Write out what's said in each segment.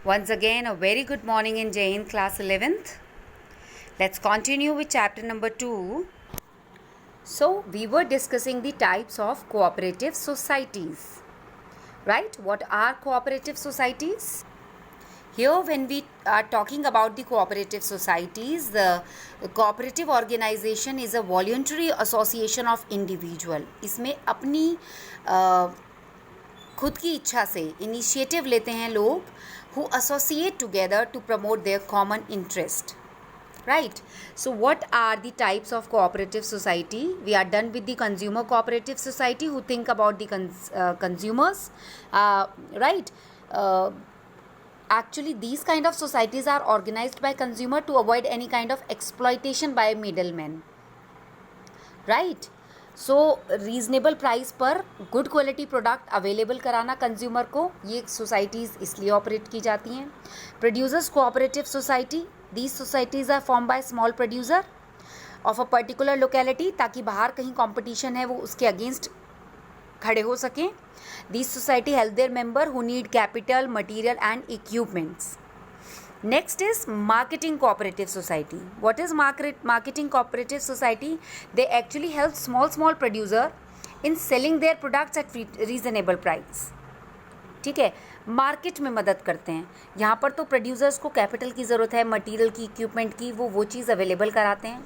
Once again, a very good morning in Jain class 11th. Let's continue with chapter number 2. So, we were discussing the types of cooperative societies. Right? What are cooperative societies? Here, when we are talking about the cooperative societies, the cooperative organization is a voluntary association of individual. इसमें अपनी खुद की इच्छा से initiative लेते हैं लोग who associate together to promote their common interest. Right? So what are the types of cooperative society? We are done with the consumer cooperative society who think about the consumers. Right? Actually, these kind of societies are organized by consumer to avoid any kind of exploitation by middlemen. Right? So reasonable price पर good quality product available कराना consumer को, ये societies इसलिए operate की जाती हैं. Producers cooperative society, these societies are form by small producer of a particular locality, ताकि बाहर कहीं कंपटीशन है वो उसके अगेंस्ट खड़े हो सकें. These society help there member who need capital, material and equipments. Next is marketing cooperative society. What is marketing cooperative society? They actually help small producer in selling their products at reasonable price. ठीक है, market में मदद करते हैं. यहाँ पर तो producers को कैपिटल की ज़रूरत है, मटेरियल की, इक्विपमेंट की, वो चीज़ अवेलेबल कराते हैं.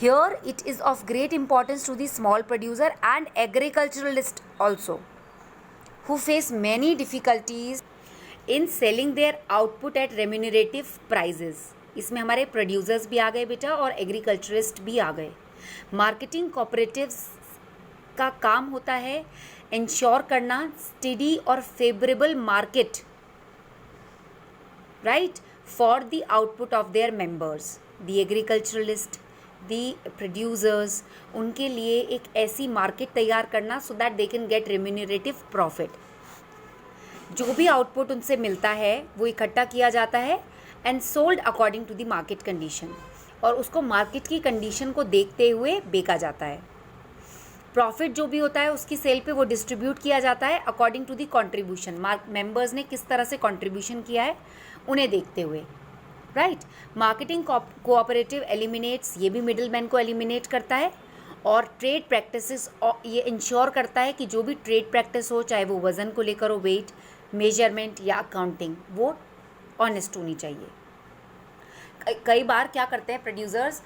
Here it is of great importance to the small producer and agriculturalist also, who face many difficulties in selling their output at remunerative prices. इसमें हमारे प्रोड्यूसर्स भी आ गए बेटा और एग्रीकल्चरिस्ट भी आ गए. मार्केटिंग कोऑपरेटिव्स का काम होता है इंश्योर करना स्टेडी और favourable market, right, for the output of their members. The agriculturalist, the producers, उनके लिए एक ऐसी मार्केट तैयार करना so that they can get remunerative profit. जो भी आउटपुट उनसे मिलता है वो इकट्ठा किया जाता है and sold according to the market condition, और उसको मार्केट की कंडीशन को देखते हुए बेचा जाता है. प्रॉफिट जो भी होता है उसकी सेल पे वो डिस्ट्रीब्यूट किया जाता है according to the contribution. Members ने किस तरह से कंट्रीब्यूशन किया है उन्हें देखते हुए. राइट? मार्केटिंग कोऑपरेटिव एलिमिनेट्स, ये भी मिडिल मैन को एलिमिनेट करता है, और ट्रेड प्रैक्टिसेस ये इंश्योर करता है कि जो भी ट्रेड प्रैक्टिस हो, चाहे वो वज़न को लेकर हो, वेट, मेजरमेंट या अकाउंटिंग, वो ऑनेस्ट होनी चाहिए. कई बार क्या करते हैं प्रोड्यूसर्स,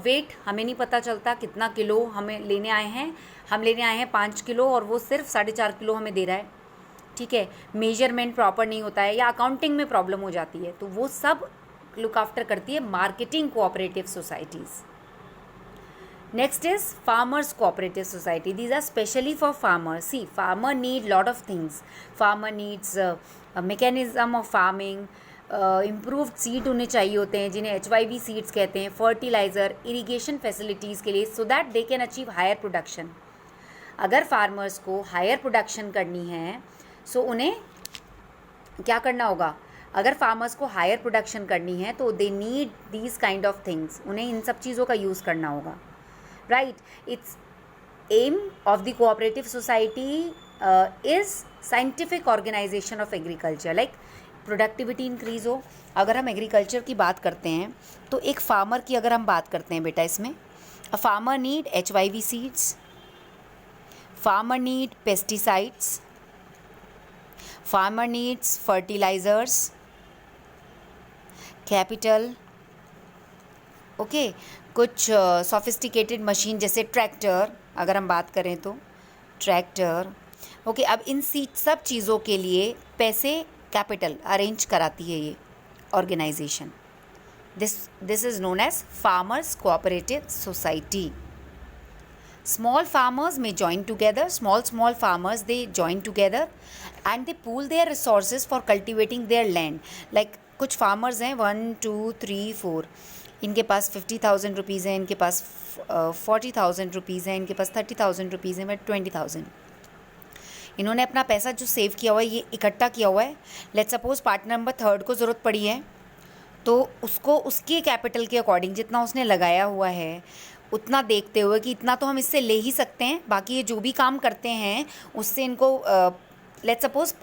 वेट हमें नहीं पता चलता कितना किलो हमें लेने आए हैं, हम लेने आए हैं 5 किलो और वो सिर्फ 4.5 किलो हमें दे रहा है. ठीक है, मेजरमेंट प्रॉपर नहीं होता है या अकाउंटिंग में प्रॉब्लम हो जाती है, तो वो सब लुक आफ्टर करती है marketing cooperative societies. Next is farmers cooperative society. These are specially for farmers. See, farmer need lot of things. Farmer needs a mechanism of farming. Improved seed उन्हें चाहिए होते हैं जिन्हें HYV seeds कहते हैं, fertiliser, irrigation facilities के लिए, so that they can achieve higher production. अगर फार्मर्स को हायर प्रोडक्शन करनी है सो उन्हें क्या करना होगा? अगर फार्मर्स को हायर प्रोडक्शन करनी है तो they need these kind of things. उन्हें इन सब चीज़ों का यूज़ करना होगा. Right, its aim of the cooperative society is scientific organization of agriculture. Like productivity increase हो. अगर हम एग्रीकल्चर की बात करते हैं तो एक फार्मर की अगर हम बात करते हैं बेटा, इसमें a farmer need HYV seeds, farmer need pesticides, farmer needs fertilisers, capital, okay, कुछ सोफिस्टिकेटेड मशीन जैसे ट्रैक्टर, अगर हम बात करें तो ट्रैक्टर, ओके. अब इन सब चीज़ों के लिए पैसे, कैपिटल अरेंज कराती है ये organisation. This is known as farmers cooperative society. Small farmers may join together, small farmers they join together and they pool their resources for cultivating their land. Like कुछ फार्मर्स हैं 1 2 3 4, इनके पास 50,000 rupees हैं, इनके पास 40,000 rupees हैं, इनके पास 30,000 rupees हैं, 20,000. इन्होंने अपना पैसा जो सेव किया हुआ है ये इकट्ठा किया हुआ है. लेट्स सपोज पार्टनर नंबर 3 को ज़रूरत पड़ी है तो उसको उसके कैपिटल के अकॉर्डिंग जितना उसने लगाया हुआ है उतना देखते हुए कि इतना तो हम इससे ले ही सकते हैं, बाकी ये जो भी काम करते हैं उससे इनको लेट्स सपोज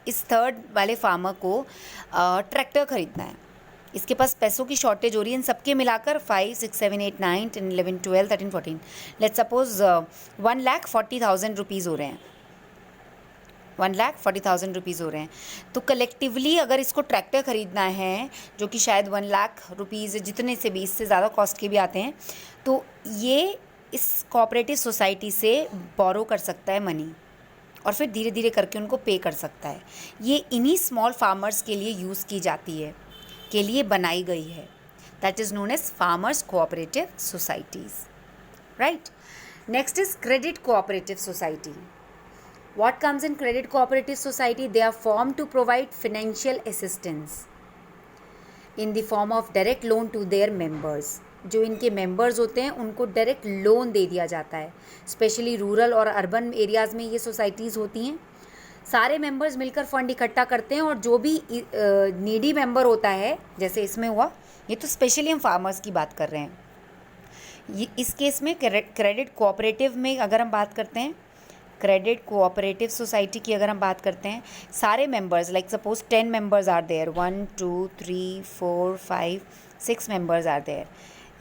इस थर्ड वाले फार्मर को ट्रैक्टर खरीदना है, इसके पास पैसों की शॉर्टेज हो रही है, इन सबके मिलाकर 5, 6, 7, 8, 9, 10, 11, 12, 13, 14, लेट्स सपोज 1,40,000 रुपीज़ हो रहे हैं, 1,40,000 रुपीज़ हो रहे हैं। तो कलेक्टिवली अगर इसको ट्रैक्टर ख़रीदना है जो कि शायद 1,00,000 रुपीज़ जितने से भी, इससे ज़्यादा कॉस्ट के भी आते हैं, तो ये इस कोऑपरेटिव सोसाइटी से बोरो कर सकता है मनी और फिर धीरे धीरे करके उनको पे कर सकता है। ये इन्हीं स्मॉल फार्मर्स के लिए यूज़ की जाती है, के लिए बनाई गई है। That is known as farmers cooperative societies, right. Next is credit cooperative society. What comes in credit cooperative society? They are formed to provide financial assistance in the form of direct loan to their members. जो इनके members होते हैं उनको direct loan दे दिया जाता है। Specially rural और urban areas में ये सोसाइटीज़ होती हैं। सारे मेंबर्स मिलकर फंड इकट्ठा करते हैं और जो भी नीडी मेंबर होता है, जैसे इसमें हुआ, ये तो स्पेशली हम फार्मर्स की बात कर रहे हैं। ये इस केस में क्रेडिट कोऑपरेटिव में अगर हम बात करते हैं, क्रेडिट कोऑपरेटिव सोसाइटी की अगर हम बात करते हैं, सारे members like suppose 10 members are there, 1 2 3 4 5 6 members are there.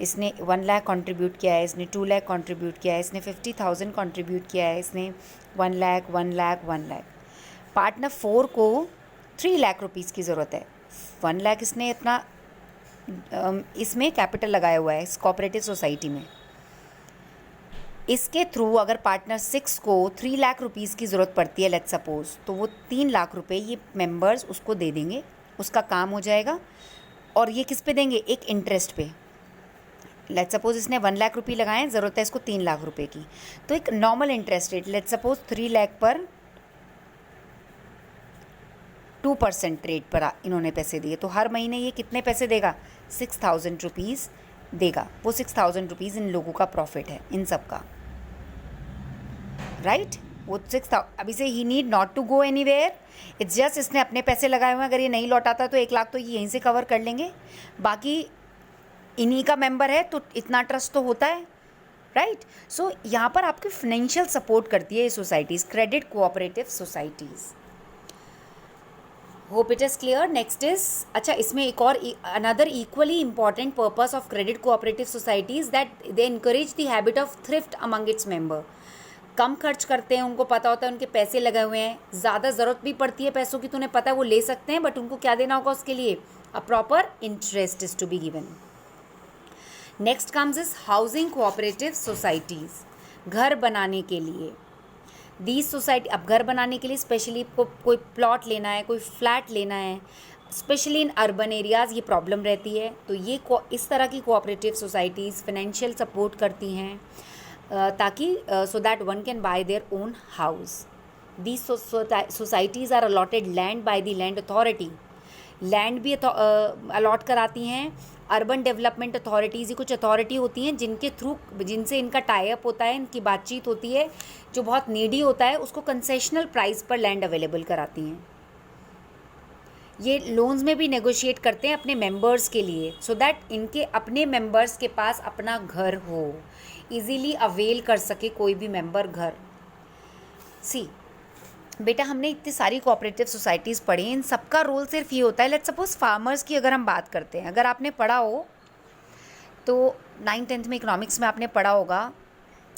इसने 1 लाख कंट्रीब्यूट किया है, इसने 2 लाख कंट्रीब्यूट किया है, इसने 50,000 कंट्रीब्यूट किया है, इसने 1 लाख 1 लाख 1 लाख। पार्टनर 4 को 3 लाख रुपीज़ की ज़रूरत है। 1 लाख इसने अपना इसमें कैपिटल लगाया हुआ है इस कोऑपरेटिव सोसाइटी में। इसके थ्रू अगर पार्टनर 6 को 3 लाख रुपीज़ की ज़रूरत पड़ती है लेट्स सपोज, तो वो 3 लाख रुपए ये मेंबर्स उसको दे देंगे, उसका काम हो जाएगा। और ये किस पे देंगे? एक इंटरेस्ट पे। लेट्स सपोज इसने 1 लाख रुपये लगाए, ज़रूरत है इसको 3 लाख रुपए की, तो एक normal interest rate let's suppose 3 lakh पर 2% रेट पर इन्होंने पैसे दिए, तो हर महीने ये कितने पैसे देगा? 6,000 रुपीज़ देगा। वो 6,000 रुपीज़ इन लोगों का प्रॉफिट है, इन सब का, राइट। वो 6,000 अभी से ही need not to go anywhere, it's just इसने अपने पैसे लगाए हुए हैं। अगर ये नहीं लौटाता तो 1 लाख तो ये यहीं से कवर कर लेंगे, बाकी इन्हीं का मेंबर है तो इतना ट्रस्ट तो होता है, राइट। सो यहाँ पर आपकी फाइनेंशियल सपोर्ट करती है ये societies, credit cooperative societies. Hope it is clear. Next is, अच्छा इसमें एक और another equally important purpose of credit cooperative societies that they encourage the habit of thrift among its member. कम खर्च करते हैं, उनको पता होता है उनके पैसे लगे हुए हैं, ज़्यादा ज़रूरत भी पड़ती है पैसों की तो उन्हें पता है वो ले सकते हैं, बट उनको क्या देना होगा उसके लिए? A proper interest is to be given. Next comes is housing cooperative societies, घर बनाने के लिए। दीज सोसाइटी, अब घर बनाने के लिए स्पेशली कोई प्लॉट लेना है, कोई फ्लैट लेना है, स्पेशली इन अर्बन एरियाज़ ये प्रॉब्लम रहती है, तो ये इस तरह की कोऑपरेटिव सोसाइटीज़ फाइनेंशियल सपोर्ट करती हैं ताकि so that one can buy their own house. These societies are allotted land by the land authority, land भी अलॉट कराती हैं। अर्बन डेवलपमेंट अथॉरिटीज़ ही कुछ अथॉरिटी होती हैं जिनके थ्रू, जिनसे इनका टाई अप होता है, इनकी बातचीत होती है। जो बहुत नीडी होता है उसको कंसेशनल प्राइस पर लैंड अवेलेबल कराती हैं। ये लोन्स में भी नेगोशिएट करते हैं अपने मेंबर्स के लिए, सो दैट इनके अपने मेंबर्स के पास अपना घर हो, इजीली अवेल कर सके कोई भी मेंबर घर। सी बेटा, हमने इतनी सारी कोऑपरेटिव सोसाइटीज़ पढ़ी, इन सबका रोल सिर्फ ये होता है। लेट्स सपोज फार्मर्स की अगर हम बात करते हैं, अगर आपने पढ़ा हो तो 9th 10th में इकोनॉमिक्स में आपने पढ़ा होगा,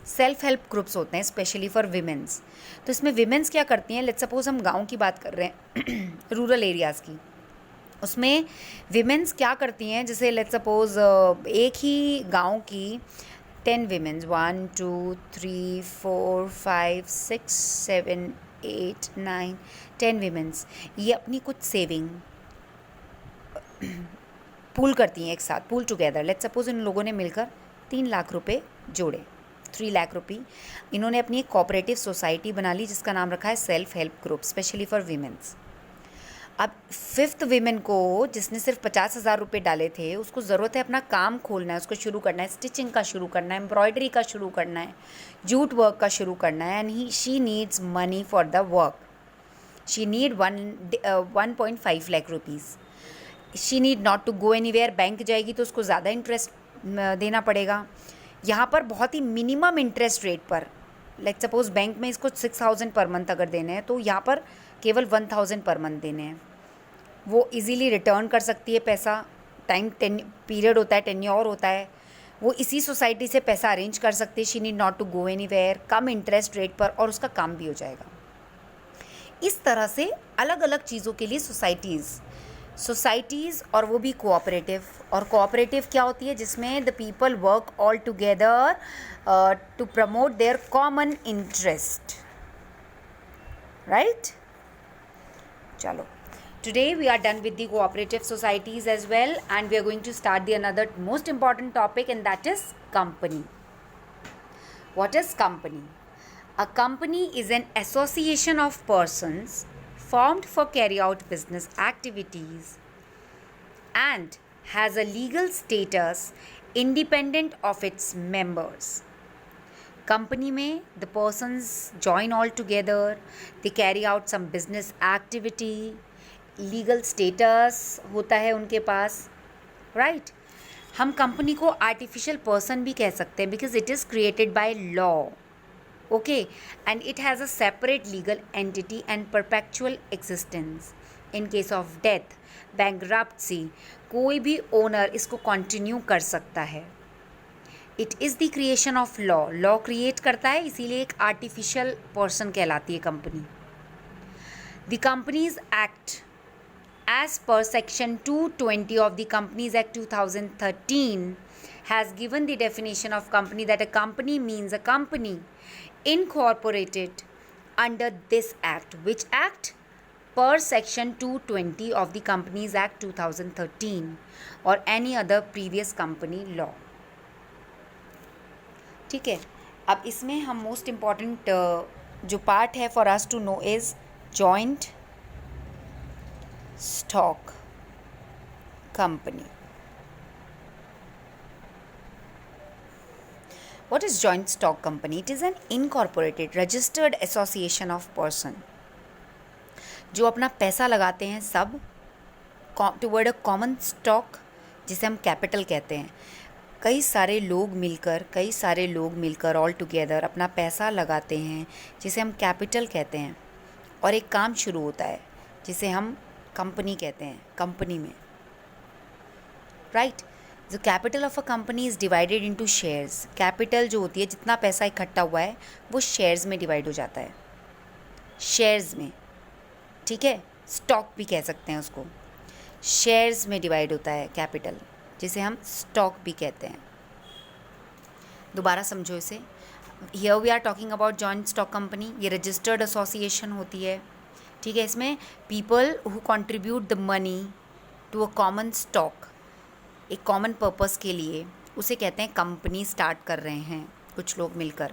सेल्फ हेल्प ग्रुप्स होते हैं स्पेशली फॉर विमेंस। तो इसमें विमेंस क्या करती हैं? लेट्स सपोज हम गांव की बात कर रहे हैं रूरल एरियाज़ की, उसमें विमेंस क्या करती हैं? जैसे लेट्स सपोज एक ही गांव की 10 विमेंस, 1 2 3 4 5 6 7 8 9 10 विमेंस, ये अपनी कुछ सेविंग पूल करती हैं एक साथ, pool together. Let's suppose in लोगों ने मिलकर 3 लाख रुपए जोड़े, 3 लाख रुपये, इन्होंने अपनी एक कोऑपरेटिव सोसाइटी बना ली जिसका नाम रखा है self help group, specially for women's. अब 5th वीमेन को, जिसने सिर्फ 50,000 रुपये डाले थे, उसको ज़रूरत है अपना काम खोलना है, उसको शुरू करना है, स्टिचिंग का शुरू करना है, एम्ब्रॉयडरी का शुरू करना है, जूट वर्क का शुरू करना है, and she needs money for the work. She need 1.5 lakh rupees. She need not to go anywhere, bank जाएगी तो उसको ज़्यादा इंटरेस्ट देना पड़ेगा। यहाँ पर बहुत ही मिनिमम इंटरेस्ट रेट पर लेट्स सपोज बैंक में इसको 6,000 पर मंथ अगर देने हैं तो यहाँ पर केवल 1,000 पर मंथ देने हैं। वो इजीली रिटर्न कर सकती है पैसा, टाइम पीरियड होता है, टेन्योर होता है, वो इसी सोसाइटी से पैसा अरेंज कर सकती है। She need not to go anywhere, कम इंटरेस्ट रेट पर, और उसका काम भी हो जाएगा। इस तरह से अलग अलग चीज़ों के लिए सोसाइटीज़ और वो भी कोऑपरेटिव। और कोऑपरेटिव क्या होती है? जिसमें the people work all together to promote their common interest, right? चलो, today we are done with the cooperative societies as well, and we are going to start the another most important topic, and that is company. What is company? A company is an association of persons formed for carry out business activities and has a legal status independent of its members. Company में the persons join all together, they carry out some business activity, legal status होता है उनके पास, right? हम company को artificial person भी कह सकते हैं because it is created by law, okay, and it has a separate legal entity and perpetual existence in case of death, bankruptcy, कोई भी ओनर इसको कंटिन्यू कर सकता है। It is the creation of law, law create करता है, इसीलिए एक आर्टिफिशियल पर्सन कहलाती है company. The companies act as per section 220 of the Companies Act 2013 has given the definition of company that a company means a company incorporated under this act. Which act? Per section 220 of the Companies Act 2013 or any other previous company law. ठीक है, अब इसमें हम most important जो part है for us to know is joint stock company. What is joint stock company? It is an incorporated registered association of person जो अपना पैसा लगाते हैं सब toward a common stock, जिसे हम कैपिटल कहते हैं। कई सारे लोग मिलकर ऑल टुगेदर अपना पैसा लगाते हैं जिसे हम कैपिटल कहते हैं, और एक काम शुरू होता है जिसे हम कंपनी कहते हैं। कंपनी में, right, the capital of a company is divided into shares. Capital जो होती है, जितना पैसा इकट्ठा हुआ है वो शेयर्स में डिवाइड हो जाता है, शेयर्स में, ठीक है, स्टॉक भी कह सकते हैं उसको। शेयर्स में डिवाइड होता है कैपिटल, जिसे हम स्टॉक भी कहते हैं। दोबारा समझो इसे। Here we are talking about joint stock company. ये रजिस्टर्ड एसोसिएशन होती है, ठीक है। इसमें people who contribute the money to a common stock, एक कॉमन पर्पस के लिए, उसे कहते हैं कंपनी स्टार्ट कर रहे हैं कुछ लोग मिलकर।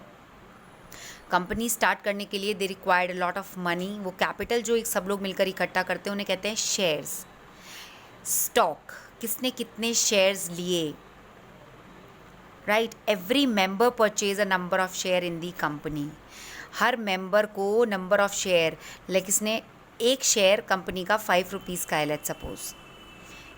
कंपनी स्टार्ट करने के लिए they required lot of money. वो कैपिटल जो एक सब लोग मिलकर इकट्ठा करते हैं उन्हें कहते हैं शेयर्स। स्टॉक, किसने कितने शेयर्स लिए, right. Every member purchase a number of share in the company. Her member को नंबर ऑफ शेयर, लाइक इसने एक शेयर कंपनी का 5 रुपीज़ का है, लेट्स सपोज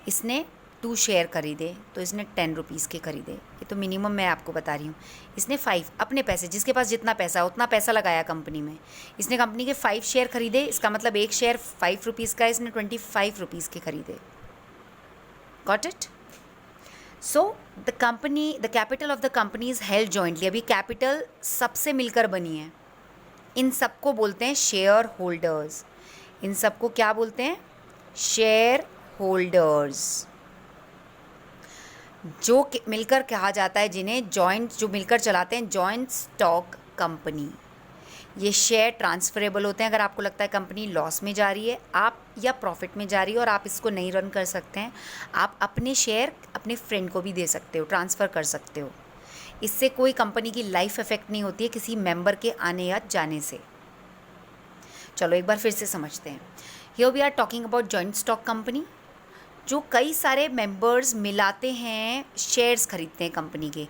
इसने 2 शेयर खरीदे तो इसने 10 रुपीज़ के खरीदे। ये तो मिनिमम मैं आपको बता रही हूँ। इसने 5 अपने पैसे, जिसके पास जितना पैसा है उतना पैसा लगाया कंपनी में। इसने कंपनी के 5 शेयर खरीदे, इसका मतलब एक शेयर 5 रुपीज़ का है, इसने 25 रुपीज़ के खरीदे। Got it? So the capital of the company is held jointly. अभी कैपिटल सबसे मिलकर बनी है। इन सबको बोलते हैं शेयर होल्डर्स। इन सबको क्या बोलते हैं? शेयर होल्डर्स, जो मिलकर कहा जाता है, जिन्हें जॉइंट, जो मिलकर चलाते हैं जॉइंट स्टॉक कंपनी। ये शेयर ट्रांसफरेबल होते हैं। अगर आपको लगता है कंपनी लॉस में जा रही है आप, या प्रॉफिट में जा रही है और आप इसको नहीं रन कर सकते हैं, आप अपने शेयर अपने फ्रेंड को भी दे सकते हो, ट्रांसफ़र कर सकते हो। इससे कोई कंपनी की लाइफ इफेक्ट नहीं होती है किसी मेंबर के आने या जाने से। चलो एक बार फिर से समझते हैं। Here we are talking about joint stock company, जो कई सारे मेंबर्स मिलाते हैं, शेयर्स खरीदते हैं कंपनी के।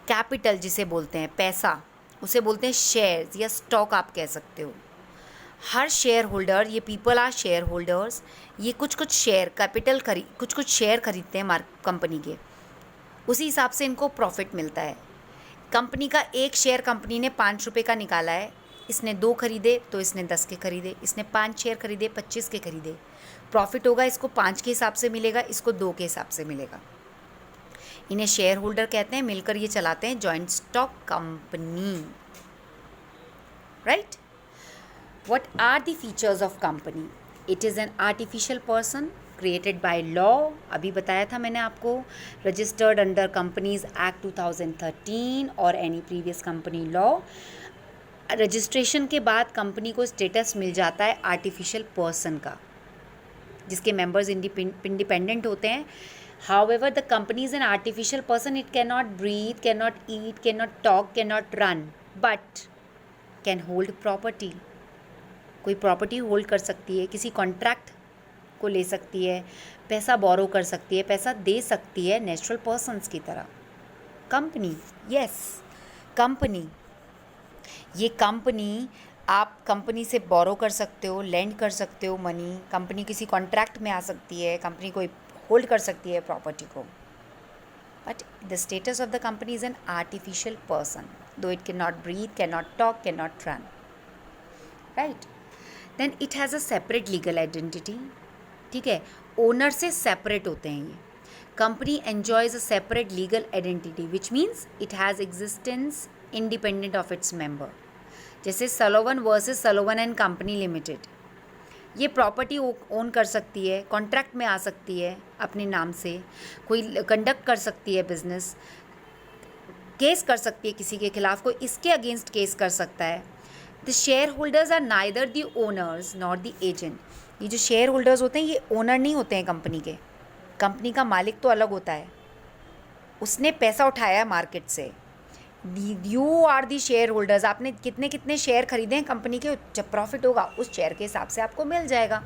कैपिटल जिसे बोलते हैं, पैसा, उसे बोलते हैं शेयर्स या स्टॉक आप कह सकते हो। हर शेयर होल्डर, ये पीपल आर शेयर होल्डर्स, ये कुछ शेयर कैपिटल कुछ शेयर खरीदते हैं कंपनी के। उसी हिसाब से इनको प्रॉफिट मिलता है। कंपनी का एक शेयर कंपनी ने 5 रुपये का निकाला है, इसने 2 खरीदे तो इसने 10 के खरीदे, इसने 5 शेयर खरीदे 25 के खरीदे, प्रॉफिट होगा इसको 5 के हिसाब से मिलेगा, इसको 2 के हिसाब से मिलेगा। इन्हें शेयर होल्डर कहते हैं, मिलकर ये चलाते हैं joint stock company, right. What are the features of company? It is an artificial person created by law, अभी बताया था मैंने आपको, रजिस्टर्ड अंडर कंपनीज एक्ट 2013 और any previous company law. Registration के बाद कंपनी को स्टेटस मिल जाता है आर्टिफिशियल पर्सन का, जिसके मेंबर्स इंडिपेंडेंट होते हैं। However the company is an artificial person, it can not breathe, can not eat, can not talk, can not run, but can hold property. कोई प्रॉपर्टी होल्ड कर सकती है, किसी कॉन्ट्रैक्ट को ले सकती है, पैसा बोरो कर सकती है, पैसा दे सकती है नेचुरल पर्सन्स की तरह। कंपनी, यस कंपनी, ये कंपनी, आप कंपनी से बोरो कर सकते हो, लेंड कर सकते हो मनी, कंपनी किसी कॉन्ट्रैक्ट में आ सकती है, कंपनी कोई होल्ड कर सकती है प्रॉपर्टी को, but the status of the company is an artificial person, though it can not breathe, can not talk, can not run, right. Then it has a separate legal identity, ठीक है, owner से separate होते हैं ये। Company enjoys a separate legal identity which means it has existence independent of its member. जैसे Salomon versus Salomon and company limited, ये property own कर सकती है, कॉन्ट्रैक्ट में आ सकती है अपने नाम से, कोई कंडक्ट कर सकती है बिजनेस, केस कर सकती है किसी के खिलाफ, कोई इसके अगेंस्ट केस कर सकता है। The share holders are neither the owners not the agent. ये जो शेयर होल्डर्स होते हैं ये ओनर नहीं होते हैं कंपनी के, कंपनी का मालिक तो अलग होता है, उसने पैसा उठाया मार्केट से, you are the share holders. आपने कितने कितने शेयर खरीदे हैं कंपनी के, जब प्रॉफिट होगा उस शेयर के हिसाब से आपको मिल जाएगा।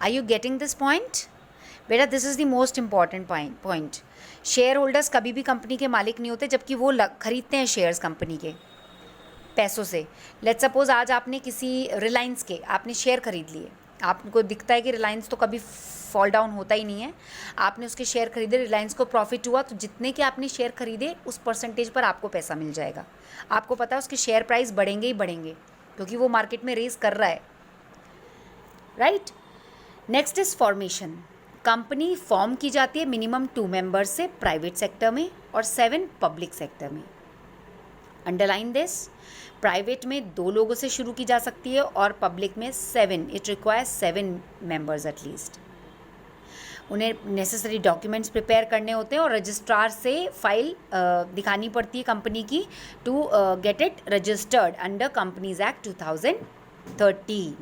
Are you getting this point बेटा? This is the most important point. Share holders कभी भी कंपनी के मालिक नहीं होते, जबकि वो खरीदते हैं शेयर्स कंपनी के पैसों से। लेट्स सपोज आज आपने किसी रिलायंस के आपने शेयर खरीद लिए, आपको दिखता है कि रिलायंस तो कभी फॉल डाउन होता ही नहीं है, आपने उसके शेयर खरीदे, रिलायंस को प्रॉफिट हुआ, तो जितने के आपने शेयर खरीदे उस परसेंटेज पर आपको पैसा मिल जाएगा। आपको पता है उसके शेयर प्राइस बढ़ेंगे ही बढ़ेंगे, क्योंकि वो मार्केट में रेस कर रहा है, right. Next is formation. Company form की जाती है मिनिमम 2 मेंबर्स से प्राइवेट सेक्टर में और 7 पब्लिक सेक्टर में। अंडरलाइन दिस, प्राइवेट में 2 लोगों से शुरू की जा सकती है और पब्लिक में 7, इट रिक्वायर्स 7 मेंबर्स एटलीस्ट। उन्हें नेसेसरी डॉक्यूमेंट्स प्रिपेयर करने होते हैं और रजिस्ट्रार से फाइल दिखानी पड़ती है कंपनी की to get it registered under companies act 2013।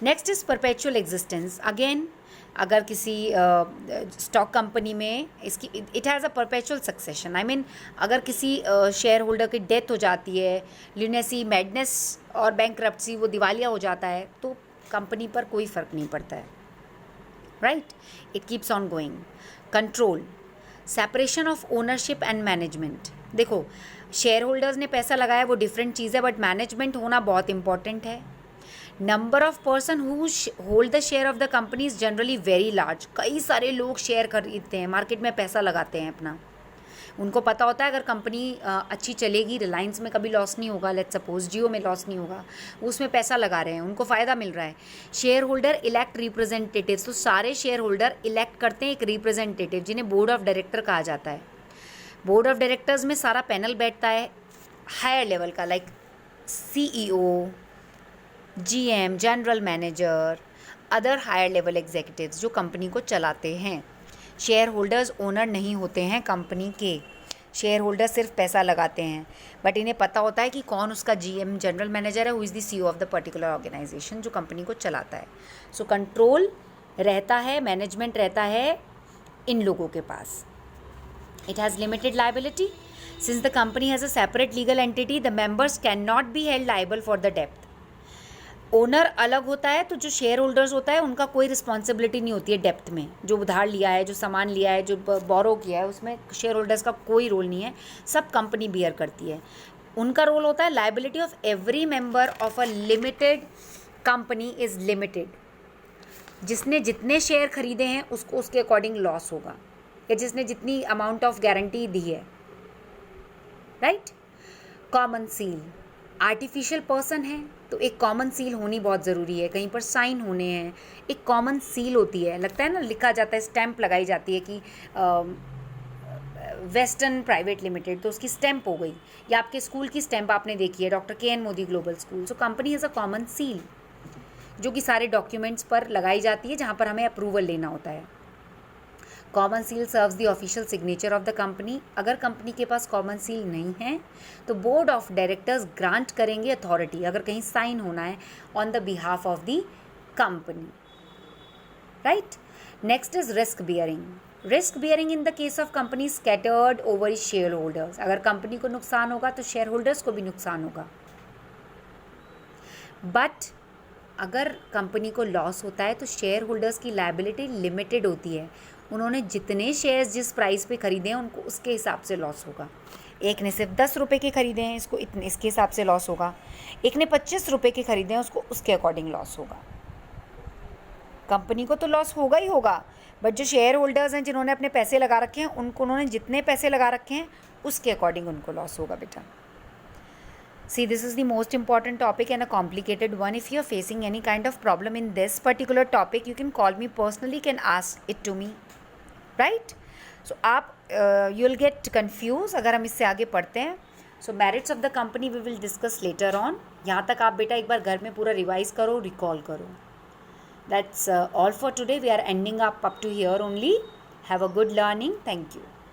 Next is perpetual existence. Again अगर किसी स्टॉक कंपनी में इसकी it has a perpetual succession, I mean अगर किसी शेयर होल्डर की डेथ हो जाती है, ल्यूनेसी, मैडनेस और बैंकरप्सी, वो दिवालिया हो जाता है, तो कंपनी पर कोई फ़र्क नहीं पड़ता है, right. It keeps on going. Control, separation of ownership and management. देखो, शेयर होल्डर्स ने पैसा लगाया वो डिफरेंट चीज़ है, बट मैनेजमेंट होना बहुत इंपॉर्टेंट है। Number of person who hold the share of the company is generally very large. कई सारे लोग शेयर खरीदते हैं, मार्केट में पैसा लगाते हैं अपना, उनको पता होता है अगर कंपनी अच्छी चलेगी, रिलायंस में कभी लॉस नहीं होगा, लेट्स सपोज जियो में लॉस नहीं होगा, उसमें पैसा लगा रहे हैं, उनको फ़ायदा मिल रहा है। शेयर होल्डर इलेक्ट रिप्रेजेंटेटिव्स, तो सारे शेयर होल्डर इलेक्ट करते हैं एक रिप्रेजेंटेटिव, जिन्हें बोर्ड ऑफ डायरेक्टर कहा जाता है। बोर्ड ऑफ डायरेक्टर्स में सारा पैनल बैठता है हायर लेवल का, like CEO, GM, general manager, other higher level executives जो कंपनी को चलाते हैं। शेयर होल्डर्स ओनर नहीं होते हैं कंपनी के, शेयर होल्डर सिर्फ पैसा लगाते हैं, बट इन्हें पता होता है कि कौन उसका GM, जनरल मैनेजर है, who is the CEO of the particular organisation जो कंपनी को चलाता है। सो कंट्रोल रहता है, मैनेजमेंट रहता है इन लोगों के पास। It has limited liability since the company has a separate legal entity, the members can not be held liable for the depth. Owner अलग होता है, तो जो शेयर होल्डर्स होता है उनका कोई रिस्पॉन्सिबिलिटी नहीं होती है डेप्थ में, जो उधार लिया है, जो सामान लिया है, जो बोरो किया है, उसमें शेयर होल्डर्स का कोई रोल नहीं है, सब कंपनी बियर करती है। उनका रोल होता है liability of every member of a limited company is limited. जिसने जितने शेयर खरीदे हैं उसको उसके अकॉर्डिंग लॉस होगा, या जिसने जितनी अमाउंट ऑफ गारंटी दी है right. Common seal, artificial person है तो एक कॉमन सील होनी बहुत ज़रूरी है, कहीं पर साइन होने हैं, एक कॉमन सील होती है, लगता है ना, लिखा जाता है, स्टैंप लगाई जाती है कि वेस्टर्न प्राइवेट लिमिटेड, तो उसकी स्टैंप हो गई, या आपके स्कूल की स्टैंप आपने देखी है, doctor K N Modi Global School. So company has a common seal जो कि सारे डॉक्यूमेंट्स पर लगाई जाती है जहाँ पर हमें अप्रूवल लेना होता है। Common seal serves the official signature of the company. अगर कंपनी के पास कॉमन सील नहीं है तो बोर्ड ऑफ डायरेक्टर्स ग्रांट करेंगे अथॉरिटी, अगर कहीं साइन होना है, on the behalf of the company, right. Next is risk bearing. Risk bearing in the case of company scattered over share holders. अगर कंपनी को नुकसान होगा तो शेयर होल्डर्स को भी नुकसान होगा। बट अगर कंपनी को लॉस होता है तो शेयर होल्डर्स की लायबिलिटी लिमिटेड होती है, उन्होंने जितने शेयर्स जिस प्राइस पे खरीदे हैं उनको उसके हिसाब से लॉस होगा। एक ने सिर्फ 10 रुपये के खरीदे हैं, इसको इतने, इसके हिसाब से लॉस होगा। एक ने 25 रुपये के खरीदे हैं, उसको उसके अकॉर्डिंग लॉस होगा। कंपनी को तो लॉस होगा ही होगा, बट जो शेयर होल्डर्स हैं जिन्होंने अपने पैसे लगा रखे हैं उनको, उन्होंने जितने पैसे लगा रखे हैं उसके अकॉर्डिंग उनको लॉस होगा बेटा। See, this is the most important topic and a complicated one. If you are facing any kind of problem in this particular topic, you can call me personally, can ask it to me, right? So आप you will get confused अगर हम इससे आगे पढ़ते हैं। So merits of the company we will discuss later on. यहाँ तक आप बेटा एक बार घर में पूरा रिवाइज करो, रिकॉल करो। That's all for today. We are ending up to here only. Have a good learning. Thank you.